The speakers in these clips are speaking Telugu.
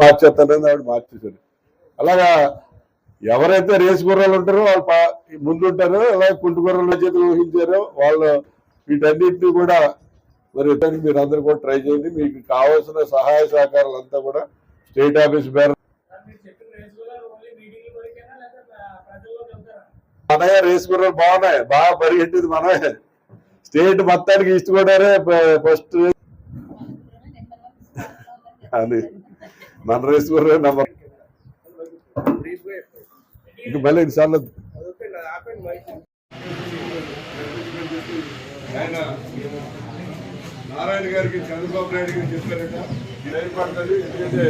మార్చేస్తానని ఆవిడ మార్చేశారు. అలాగా ఎవరైతే రేసు గుర్రాలు ఉంటారో వాళ్ళు ముందు ఉంటారో, అలాగే కుంటు గుర్రాల చేతులు ఊహించారో వాళ్ళు వీటన్నిటిని కూడా మరి మీరు అందరూ కూడా ట్రై చేయండి. మీకు కావాల్సిన సహాయ సహకారాలు అంతా కూడా స్టేట్ ఆఫీస్ బేర మనయే రేసు గుర్రాలు బాగున్నాయి, బాగా పరిగెట్టేది మనమే. స్టేట్ మొత్తానికి ఈస్ట్ గోదావరి ఫస్ట్ అని మన రేసు గుర్ర నెంబర్ ఇంక మళ్ళీ ఇన్నిసార్లు ఆయన నారాయణ గారికి చంద్రబాబు నాయుడు గారికి చెప్పారట ఇది అయిపడుతుంది. ఎందుకంటే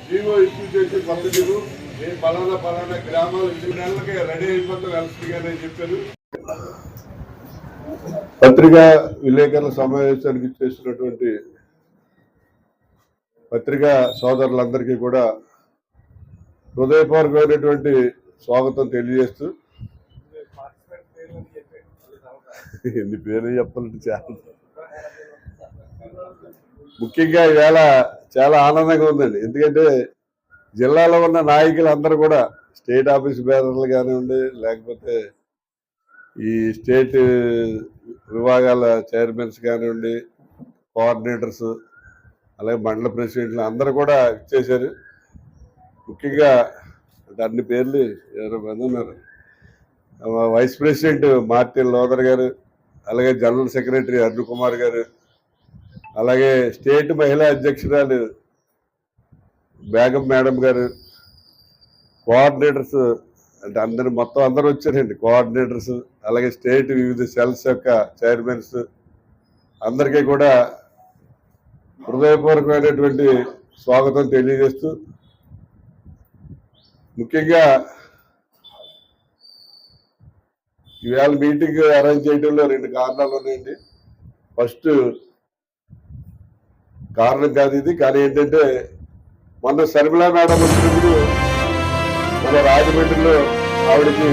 జీవో ఇష్యూ చేసే పద్ధతులు నేను పలానా గ్రామాలు 2 నెలలకి రెడీ అయిపోతాం ఎలక్షన్ గారు అని చెప్పారు. పత్రికా విలేకరుల సమావేశానికి చేస్తున్నటువంటి పత్రికా సోదరులందరికీ కూడా హృదయపూర్వకమైనటువంటి స్వాగతం తెలియజేస్తూ, ఎన్ని పేర్లు చెప్పాలంటే చాలా ముఖ్యంగా ఈవేళ చాలా ఆనందంగా ఉందండి. ఎందుకంటే జిల్లాలో ఉన్న నాయకులందరూ కూడా స్టేట్ ఆఫీస్ బేరర్లు కానివ్వండి, లేకపోతే ఈ స్టేట్ విభాగాల చైర్మన్స్ కానివ్వండి, కోఆర్డినేటర్స్, అలాగే మండల ప్రెసిడెంట్లు అందరూ కూడా ఇచ్చేశారు. ముఖ్యంగా అన్ని పేర్లు ఎవరో మంది ఉన్నారు. వైస్ ప్రెసిడెంట్ మార్టిన్ లోదర్ గారు, అలాగే జనరల్ సెక్రటరీ అరుణ్ కుమార్ గారు, అలాగే స్టేట్ మహిళా అధ్యక్షురాలు బేగం మేడం గారు, కోఆర్డినేటర్స్ అంటే మొత్తం అందరూ వచ్చారండి. కోఆర్డినేటర్స్, అలాగే స్టేట్ వివిధ సెల్స్ యొక్క చైర్మన్స్ అందరికీ కూడా హృదయపూర్వకమైనటువంటి స్వాగతం తెలియజేస్తూ, ముఖ్యంగా ఈవేళ మీటింగ్ అరేంజ్ చేయడంలో 2 కారణాలు ఉన్నాయండి. ఫస్ట్ కారణం కాదు ఇది, కానీ ఏంటంటే మొన్న శర్మిలా మేడం వచ్చినప్పుడు మన రాజమండ్రిలో ఆవిడకి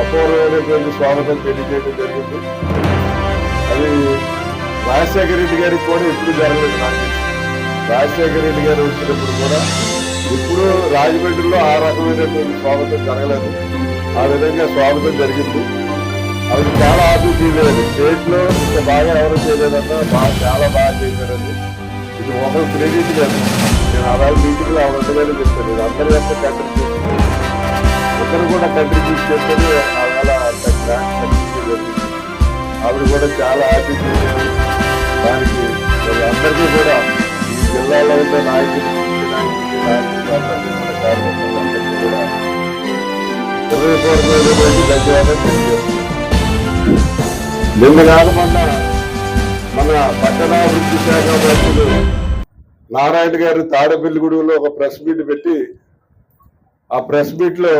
అపూర్వమైనటువంటి స్వాగతం తెలియజేయడం జరిగింది. అది రాజశేఖర రెడ్డి గారికి కూడా ఎప్పుడు జరగలేదు. నాకు రాజశేఖర రెడ్డి గారు వచ్చినప్పుడు కూడా ఇప్పుడు రాజమండ్రిలో ఆ రకమైనటువంటి స్వాగతం జరగలేదు. ఆ విధంగా స్వాగతం జరిగింది. ఆవిడ చాలా ఆసక్తి లేదు. స్టేట్ లో ఇంత బాగా ఎవరు చేయలేదన్నా చాలా బాగా చేశారండి. ఇది ఒకరు క్రెడిట్ కాదు. నేను అలాగే మీటింగ్ లో ఆవిడగానే చెప్తాను. ఇది అందరి యొక్క కంట్రిబ్యూషన్, ఒకరు కూడా కంట్రిబ్యూట్ చేస్తే ఆవేళ ఆవిడ కూడా చాలా ఆసక్తి చేశారు. దానికి అందరికీ కూడా ఈ జిల్లాలో ఉన్న నాయకులు అందరికీ కూడా హృదయపూర్వకమైనటువంటి ధన్యవాదాలు తెలియజేస్తున్నాను. నిన్న కాకుండా మన పట్టణాభివృద్ధి శాఖ మంత్రులు నారాయణ గారు తాడేపల్లిగూడెంలో ఒక ప్రెస్ మీట్ పెట్టి, ఆ ప్రెస్ మీట్ లో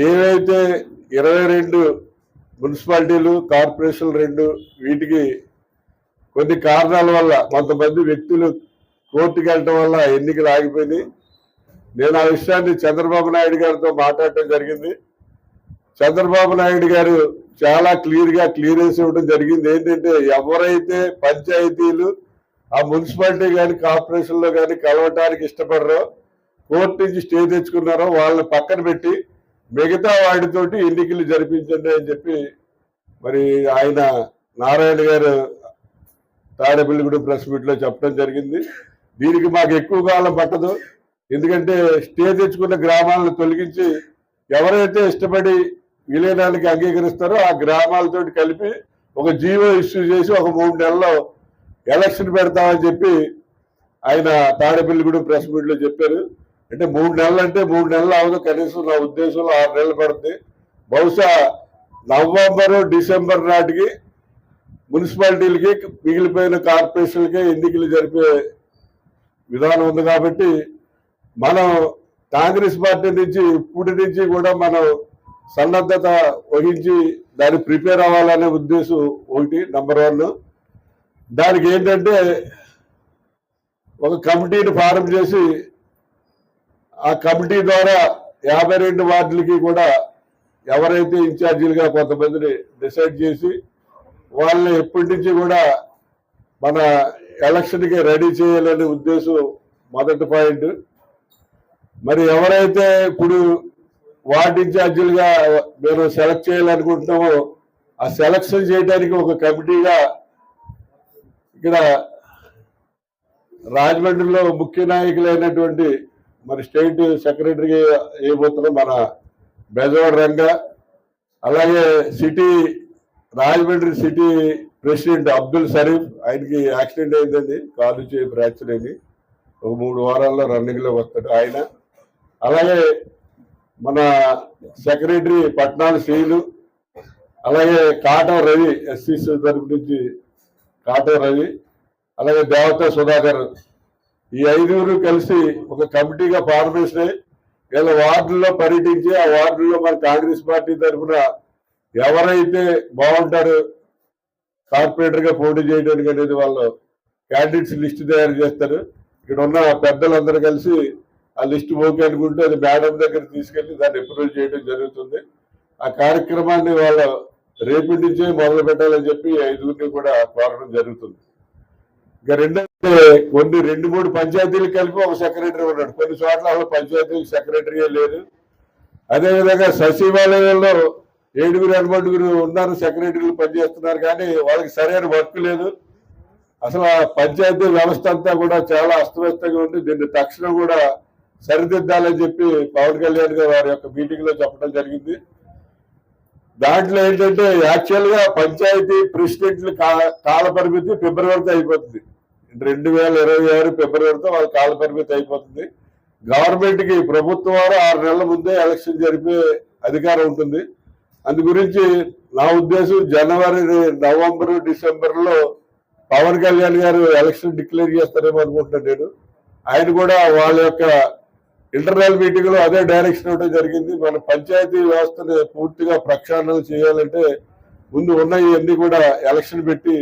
ఏవైతే 22 మున్సిపాలిటీలు, కార్పొరేషన్లు 2 వీటికి కొన్ని కారణాల వల్ల కొంతమంది వ్యక్తులు కోర్టుకు వెళ్ళటం వల్ల ఎన్నికలు ఆగిపోయింది. నేను ఆ విషయాన్ని చంద్రబాబు నాయుడు గారితో మాట్లాడటం జరిగింది. చంద్రబాబు నాయుడు గారు చాలా క్లియరెన్స్ ఇవ్వడం జరిగింది. ఏంటంటే ఎవరైతే పంచాయతీలు ఆ మున్సిపాలిటీ కానీ కార్పొరేషన్లో కానీ కలవటానికి ఇష్టపడరో, కోర్టు నుంచి స్టే తెచ్చుకున్నారో వాళ్ళని పక్కన పెట్టి మిగతా వాటితోటి ఎన్నికలు జరిపించండి అని చెప్పి మరి ఆయన నారాయణ గారు తాడేపల్లిగూడెం ప్రెస్ మీట్ లో చెప్పడం జరిగింది. దీనికి మాకు ఎక్కువ కాలం పట్టదు. ఎందుకంటే స్టే తెచ్చుకున్న గ్రామాలను తొలగించి ఎవరైతే ఇష్టపడి విలీనానికి అంగీకరిస్తారో ఆ గ్రామాలతో కలిపి ఒక జీవో ఇష్యూ చేసి ఒక 3 నెలల్లో ఎలక్షన్ పెడతామని చెప్పి ఆయన తాడేపల్లిగూడెం ప్రెస్ మీట్ లో చెప్పారు. అంటే 3 నెలలు అంటే 3 నెలలు అవదు, కనీసం నా ఉద్దేశంలో 6 నెలలు పడుతుంది. బహుశా నవంబరు డిసెంబర్ నాటికి మున్సిపాలిటీలకి మిగిలిపోయిన కార్పొరేషన్లకే ఎన్నికలు జరిపే విధానం ఉంది. కాబట్టి మనం కాంగ్రెస్ పార్టీ నుంచి ఇప్పటి నుంచి కూడా మనం సన్నద్ధత వహించి దాన్ని ప్రిపేర్ అవ్వాలనే ఉద్దేశం ఒకటి నంబర్ 1. దానికి ఏంటంటే ఒక కమిటీని ఫారం చేసి ఆ కమిటీ ద్వారా 52 వార్డులకి కూడా ఎవరైతే ఇన్ఛార్జీలుగా కొంతమందిని డిసైడ్ చేసి వాళ్ళని ఎప్పటి నుంచి కూడా మన ఎలక్షన్కి రెడీ చేయాలనే ఉద్దేశం మొదటి పాయింట్. మరి ఎవరైతే ఇప్పుడు వార్డు ఇన్ఛార్జీలుగా మేము సెలెక్ట్ చేయాలనుకుంటున్నామో ఆ సెలక్షన్ చేయడానికి ఒక కమిటీగా ఇక్కడ రాజమండ్రిలో ముఖ్య నాయకులైనటువంటి మరి స్టేట్ సెక్రటరీ ఏమవుతున్నా మన బెజవాడ రంగ, అలాగే రాజమండ్రి సిటీ ప్రెసిడెంట్ అబ్దుల్ షరీఫ్, ఆయనకి యాక్సిడెంట్ అయిందండి, కాలు చేయి ఫ్రాక్చర్ అయింది, ఒక 3 వారాల్లో రన్నింగ్లో వస్తాడు ఆయన. అలాగే మన సెక్రటరీ పట్నాల శ్రీలు, అలాగే కాటం రవి ఎస్సీసీ తరఫు నుంచి కాటం రవి, అలాగే దేవతా సుధాకర్, ఈ 5 కలిసి ఒక కమిటీగా ఫార్మేషన్ అయ్యి వీళ్ళ వార్డుల్లో పర్యటించి ఆ వార్డుల్లో మన కాంగ్రెస్ పార్టీ తరఫున ఎవరైతే బాగుంటారో కార్పొరేటర్గా పోటీ చేయడానికి అనేది వాళ్ళు క్యాండిడేట్స్ లిస్ట్ తయారు చేస్తారు. ఇక్కడ ఉన్న పెద్దలందరూ కలిసి ఆ లిస్ట్ ఓకే అనుకుంటే అది మేడం దగ్గర తీసుకెళ్లి దాన్ని అప్రూవల్ చేయడం జరుగుతుంది. ఆ కార్యక్రమాన్ని వాళ్ళు రేపటి నుంచే మొదలు పెట్టాలని చెప్పి 5 కూడా కోరడం జరుగుతుంది. ఇక రెండైతే కొన్ని 2-3 పంచాయతీలు కలిపి ఒక సెక్రటరీ ఉన్నాడు. కొన్ని చోట్ల అసలు పంచాయతీలకు సెక్రటరీయే లేదు. అదేవిధంగా సచివాలయంలో 7-8 ఉన్నారు, సెక్రటరీలు పనిచేస్తున్నారు, కానీ వాళ్ళకి సరైన వర్క్ లేదు. అసలు ఆ పంచాయతీ వ్యవస్థ అంతా కూడా చాలా అస్తవ్యస్తంగా ఉంది. దీన్ని తక్షణం కూడా సరిదిద్దాలని చెప్పి పవన్ కళ్యాణ్ గారు వారి యొక్క మీటింగ్ లో చెప్పడం జరిగింది. దాంట్లో ఏంటంటే యాక్చువల్ గా పంచాయతీ ప్రెసిడెంట్లు కాల పరిమితి ఫిబ్రవరితో అయిపోతుంది. 2026 ఫిబ్రవరితో వాళ్ళ కాల పరిమితి అయిపోతుంది. గవర్నమెంట్ కి ప్రభుత్వం వారు 6 నెలల ముందే ఎలక్షన్ జరిపే అధికారం ఉంటుంది. అందు గురించి నా ఉద్దేశం జనవరి, నవంబరు, డిసెంబర్లో పవన్ కళ్యాణ్ గారు ఎలక్షన్ డిక్లేర్ చేస్తారేమో అనుకుంటున్నాను నేను. ఆయన కూడా వాళ్ళ యొక్క ఇంటర్నల్ మీటింగ్ లో అదే డైరెక్షన్ ఇవ్వడం జరిగింది. మన పంచాయతీ వ్యవస్థను పూర్తిగా ప్రక్షాళన చేయాలంటే ముందు ఉన్న ఇవన్నీ కూడా ఎలక్షన్ పెట్టి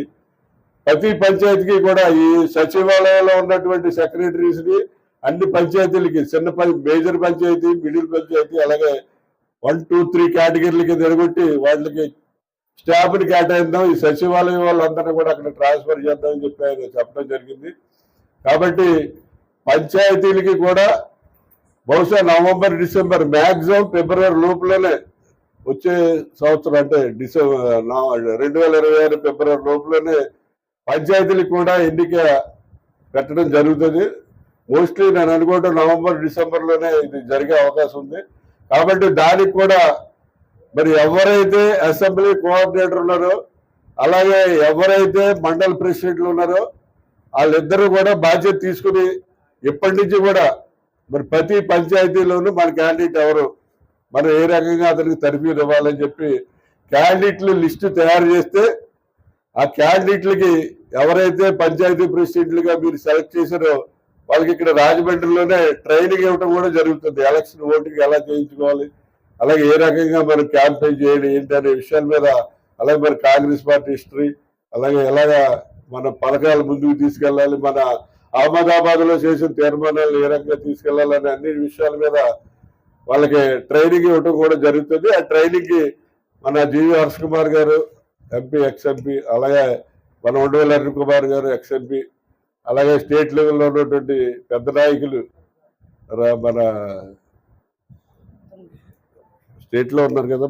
ప్రతి పంచాయతీకి కూడా ఈ సచివాలయంలో ఉన్నటువంటి సెక్రటరీస్ ని అన్ని పంచాయతీలకి చిన్న మేజర్ పంచాయతీ, మిడిల్ పంచాయతీ, అలాగే 1, 2, 3 కేటగిరీలకి తిరగొట్టి వాళ్ళకి స్టాఫ్ ని కేటాయిద్దాం, ఈ సచివాలయం వాళ్ళందరినీ కూడా అక్కడ ట్రాన్స్ఫర్ చేద్దామని చెప్పి ఆయన చెప్పడం జరిగింది. కాబట్టి పంచాయతీలకి కూడా బహుశా నవంబర్, డిసెంబర్, మ్యాక్సిమం ఫిబ్రవరి లోపలనే వచ్చే సంవత్సరం అంటే 2026 ఫిబ్రవరి లోపలనే పంచాయతీలకు కూడా ఎన్నిక పెట్టడం జరుగుతుంది. మోస్ట్లీ నేను అనుకోవడం నవంబర్, డిసెంబర్లోనే ఇది జరిగే అవకాశం ఉంది. కాబట్టి దానికి కూడా మరి ఎవరైతే అసెంబ్లీ కోఆర్డినేటర్ ఉన్నారో అలాగే ఎవరైతే మండల ప్రెసిడెంట్లు ఉన్నారో వాళ్ళిద్దరూ కూడా బాధ్యత తీసుకుని ఇప్పటి నుంచి కూడా మరి ప్రతి పంచాయతీలోనూ మన క్యాండిడేట్ ఎవరు, మనం ఏ రకంగా అతనికి తరఫీదు ఇవ్వాలని చెప్పి క్యాండిడేట్లు లిస్టు తయారు చేస్తే ఆ క్యాండిడేట్లకి ఎవరైతే పంచాయతీ ప్రెసిడెంట్లుగా మీరు సెలెక్ట్ చేశారో వాళ్ళకి ఇక్కడ రాజమండ్రిలోనే ట్రైనింగ్ ఇవ్వడం కూడా జరుగుతుంది. ఎలక్షన్ ఓటింగ్ ఎలా చేయించుకోవాలి, అలాగే ఏ రకంగా మనం క్యాంపెయిన్ చేయాలి ఏంటి అనే విషయాల మీద, అలాగే మన కాంగ్రెస్ పార్టీ హిస్టరీ, అలాగే ఎలాగా మన పథకాలు ముందుకు తీసుకెళ్ళాలి, మన అహ్మదాబాద్ లో చేసిన తీర్మానాలు ఏ రకంగా తీసుకెళ్లాలనే అన్ని విషయాల మీద వాళ్ళకి ట్రైనింగ్ ఇవ్వడం కూడా జరుగుతుంది. ఆ ట్రైనింగ్ కి మన జీవి హర్ష కుమార్ గారు ఎంపీ, ఎక్స్ఎంపీ, అలాగే మన ఉండవల్లి అరుణ్ కుమార్ గారు ఎక్స్ఎంపీ, అలాగే స్టేట్ లెవెల్లో ఉన్నటువంటి పెద్ద నాయకులు మన స్టేట్ లో ఉన్నారు కదా